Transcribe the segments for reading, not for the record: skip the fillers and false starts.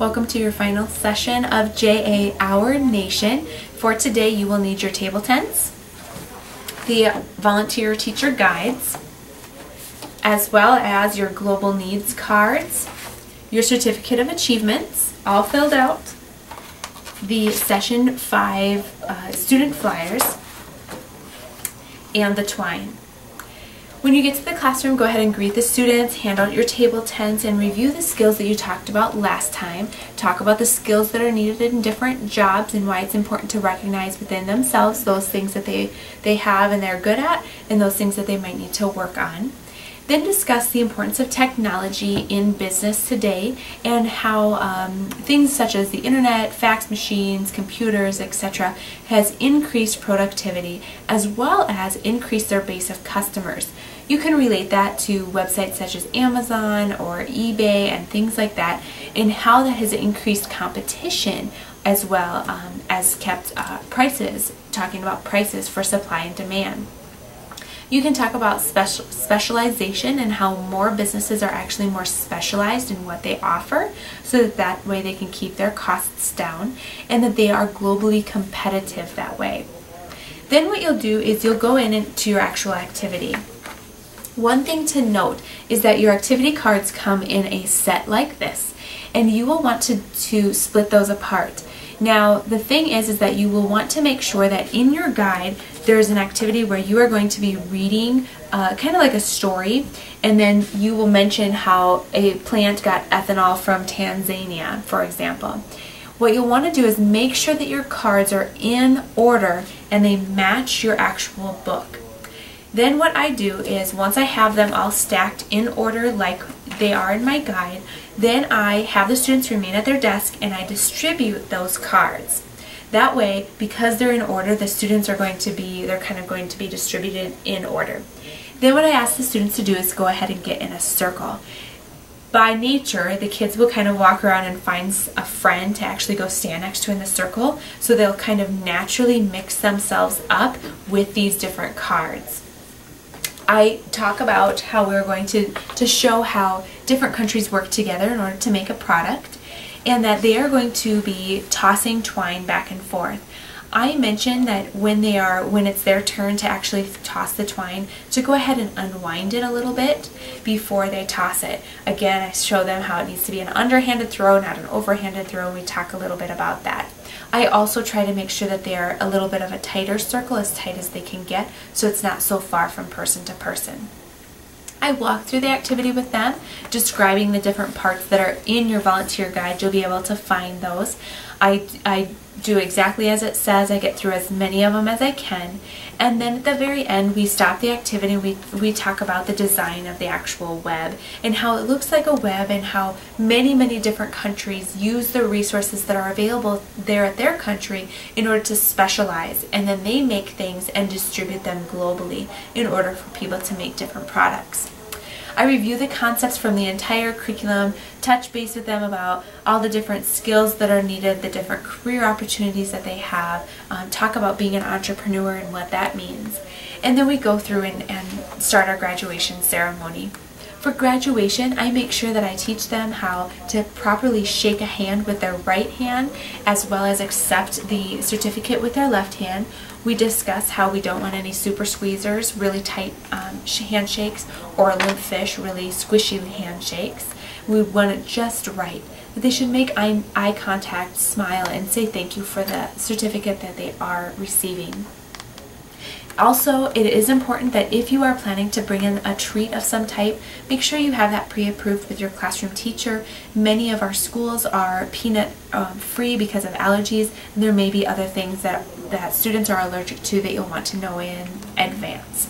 Welcome to your final session of JA Our Nation. For today you will need your table tents, the volunteer teacher guides, as well as your global needs cards, your certificate of achievements, all filled out, the session 5 student flyers, and the twine. When you get to the classroom, go ahead and greet the students, hand out your table tents, and review the skills that you talked about last time. Talk about the skills that are needed in different jobs and why it's important to recognize within themselves those things that they have and they're good at, and those things that they might need to work on. Then discuss the importance of technology in business today and how things such as the internet, fax machines, computers, etc. has increased productivity as well as increased their base of customers. You can relate that to websites such as Amazon or eBay and things like that, and how that has increased competition as well as kept prices, talking about prices for supply and demand. You can talk about specialization and how more businesses are actually more specialized in what they offer, so that way they can keep their costs down and that they are globally competitive that way. Then what you'll do is you'll go into your actual activity. One thing to note is that your activity cards come in a set like this, and you will want to split those apart. Now the thing is that you will want to make sure that in your guide there's an activity where you are going to be reading kind of like a story, and then you will mention how a plant got ethanol from Tanzania, for example. What you'll want to do is make sure that your cards are in order and they match your actual book. Then what I do is, once I have them all stacked in order like they are in my guide, then I have the students remain at their desk and I distribute those cards. That way, because they're in order, the students are going to be, they're kind of going to be distributed in order. Then what I ask the students to do is go ahead and get in a circle. By nature, the kids will kind of walk around and find a friend to actually go stand next to in the circle, so they'll kind of naturally mix themselves up with these different cards. I talk about how we're going to show how different countries work together in order to make a product, and that they are going to be tossing twine back and forth. I mentioned that when it's their turn to actually toss the twine, to go ahead and unwind it a little bit before they toss it. Again, I show them how it needs to be an underhanded throw, not an overhanded throw. We talk a little bit about that. I also try to make sure that they are a little bit of a tighter circle, as tight as they can get, so it's not so far from person to person. I walk through the activity with them, describing the different parts that are in your volunteer guide. You'll be able to find those. I do exactly as it says. I get through as many of them as I can, and then at the very end we stop the activity and we talk about the design of the actual web and how it looks like a web, and how many different countries use the resources that are available there at their country in order to specialize, and then they make things and distribute them globally in order for people to make different products. I review the concepts from the entire curriculum, touch base with them about all the different skills that are needed, the different career opportunities that they have, talk about being an entrepreneur and what that means. And then we go through and start our graduation ceremony. For graduation, I make sure that I teach them how to properly shake a hand with their right hand, as well as accept the certificate with their left hand. We discuss how we don't want any super squeezers, really tight handshakes, or limp fish, really squishy handshakes. We want it just right. That they should make eye contact, smile, and say thank you for the certificate that they are receiving. Also, it is important that if you are planning to bring in a treat of some type, make sure you have that pre-approved with your classroom teacher. Many of our schools are peanut free because of allergies, and there may be other things that students are allergic to that you'll want to know in advance.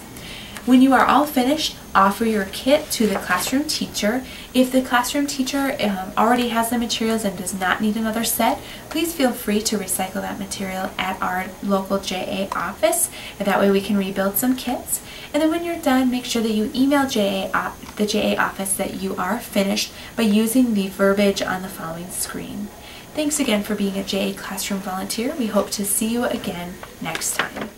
When you are all finished, offer your kit to the classroom teacher. If the classroom teacher already has the materials and does not need another set, please feel free to recycle that material at our local JA office, and that way we can rebuild some kits. And then when you're done, make sure that you email the JA office that you are finished by using the verbiage on the following screen. Thanks again for being a JA Classroom volunteer. We hope to see you again next time.